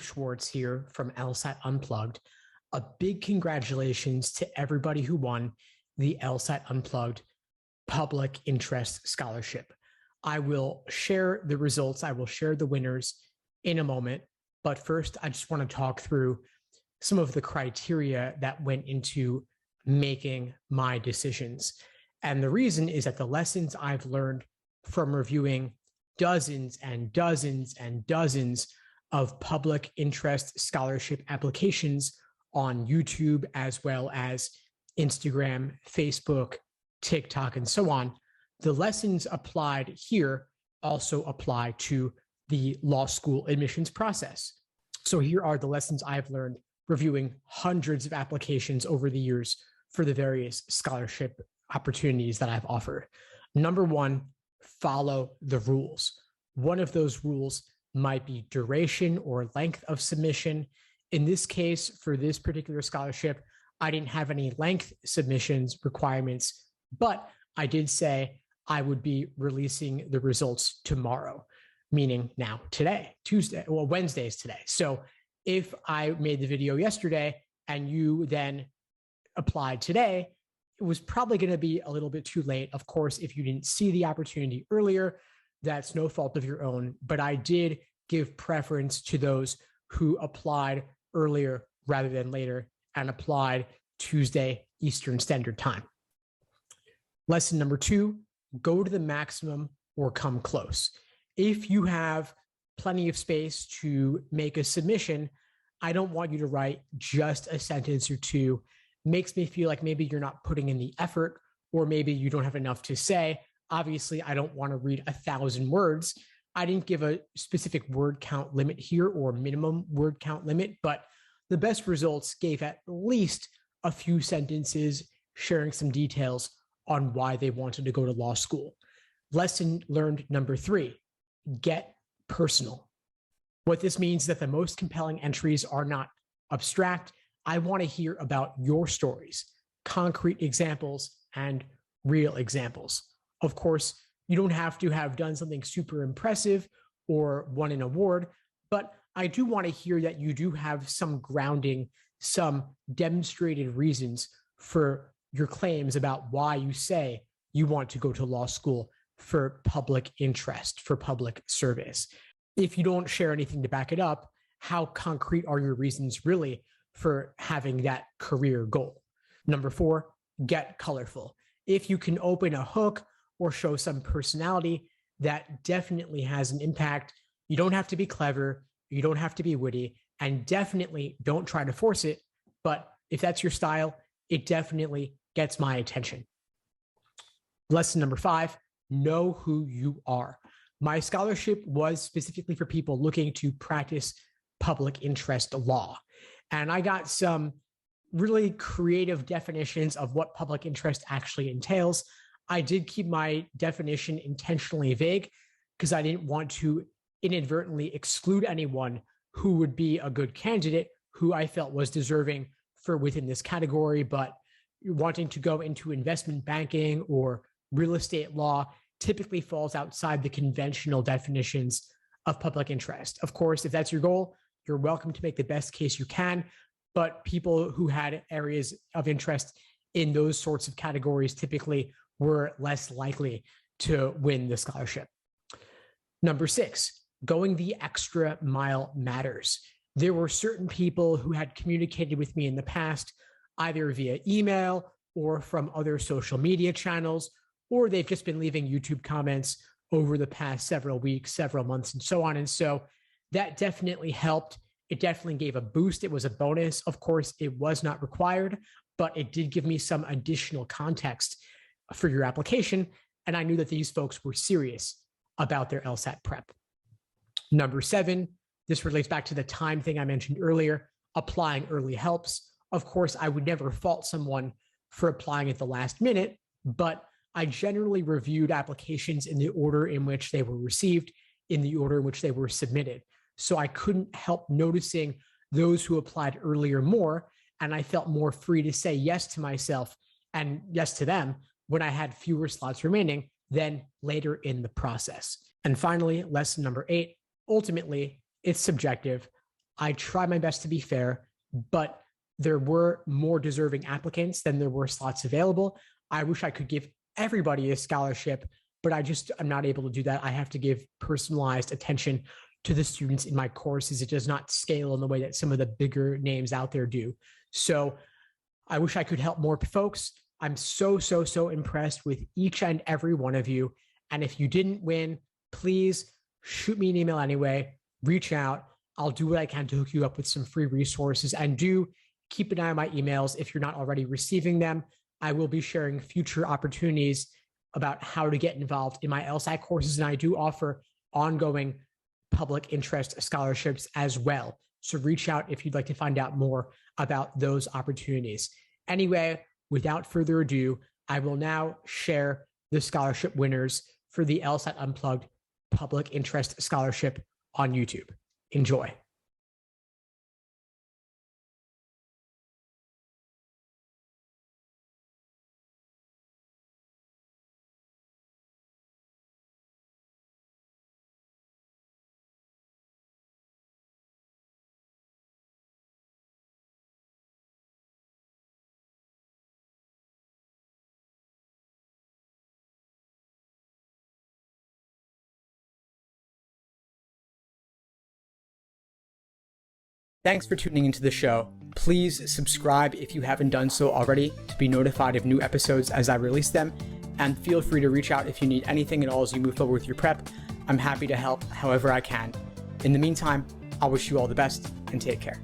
Schwartz here from LSAT Unplugged. A big congratulations to everybody who won the LSAT Unplugged Public Interest Scholarship. I will share the results. I will share the winners in a moment. But first, I just want to talk through some of the criteria that went into making my decisions. And the reason is that the lessons I've learned from reviewing dozens and dozens and dozens of public interest scholarship applications on YouTube, as well as Instagram, Facebook, TikTok, and so on. The lessons applied here also apply to the law school admissions process. So here are the lessons I've learned reviewing hundreds of applications over the years for the various scholarship opportunities that I've offered. Number one, follow the rules. One of those rules might be duration or length of submission. In this case, for this particular scholarship, I didn't have any length submissions requirements, but I did say I would be releasing the results tomorrow, meaning now today, Wednesday is today. So if I made the video yesterday and you then applied today, it was probably going to be a little bit too late. Of course, if you didn't see the opportunity earlier, that's no fault of your own, but I did give preference to those who applied earlier rather than later and applied Tuesday Eastern Standard Time. Lesson number two, go to the maximum or come close. If you have plenty of space to make a submission, I don't want you to write just a sentence or two. Makes me feel like maybe you're not putting in the effort, or maybe you don't have enough to say. Obviously, I don't want to read 1,000 words. I didn't give a specific word count limit here or minimum word count limit, but the best results gave at least a few sentences sharing some details on why they wanted to go to law school. Lesson learned number three, get personal. What this means is that the most compelling entries are not abstract. I want to hear about your stories, concrete examples, and real examples. Of course, you don't have to have done something super impressive or won an award, but I do want to hear that you do have some grounding, some demonstrated reasons for your claims about why you say you want to go to law school for public interest, for public service. If you don't share anything to back it up, how concrete are your reasons really for having that career goal? Number four, get colorful. If you can open a hook or show some personality, that definitely has an impact. You don't have to be clever, you don't have to be witty, and definitely don't try to force it. But if that's your style, it definitely gets my attention. Lesson number five, know who you are. My scholarship was specifically for people looking to practice public interest law. And I got some really creative definitions of what public interest actually entails. I did keep my definition intentionally vague because I didn't want to inadvertently exclude anyone who would be a good candidate, who I felt was deserving for within this category, but wanting to go into investment banking or real estate law typically falls outside the conventional definitions of public interest. Of course, if that's your goal, you're welcome to make the best case you can, but people who had areas of interest in those sorts of categories typically were less likely to win the scholarship. Number six, going the extra mile matters. There were certain people who had communicated with me in the past, either via email or from other social media channels, or they've just been leaving YouTube comments over the past several weeks, several months, and so on. And so that definitely helped. It definitely gave a boost. It was a bonus. Of course, it was not required, but it did give me some additional context for your application. And I knew that these folks were serious about their LSAT prep. Number seven, this relates back to the time thing I mentioned earlier. Applying early helps. Of course, I would never fault someone for applying at the last minute, but I generally reviewed applications in the order in which they were received, in the order in which they were submitted. So I couldn't help noticing those who applied earlier more, and I felt more free to say yes to myself and yes to them when I had fewer slots remaining than later in the process. And finally, lesson number 8, ultimately, it's subjective. I try my best to be fair, but there were more deserving applicants than there were slots available. I wish I could give everybody a scholarship, but I'm not able to do that. I have to give personalized attention to the students in my courses. It does not scale in the way that some of the bigger names out there do. So I wish I could help more folks. I'm so impressed with each and every one of you. And if you didn't win, please shoot me an email anyway, reach out. I'll do what I can to hook you up with some free resources, and do keep an eye on my emails if you're not already receiving them. I will be sharing future opportunities about how to get involved in my LSAT courses, and I do offer ongoing public interest scholarships as well. So reach out if you'd like to find out more about those opportunities. Anyway, without further ado, I will now share the scholarship winners for the LSAT Unplugged Public Interest Scholarship on YouTube. Enjoy. Thanks for tuning into the show. Please subscribe if you haven't done so already to be notified of new episodes as I release them. And feel free to reach out if you need anything at all as you move forward with your prep. I'm happy to help however I can. In the meantime, I'll wish you all the best and take care.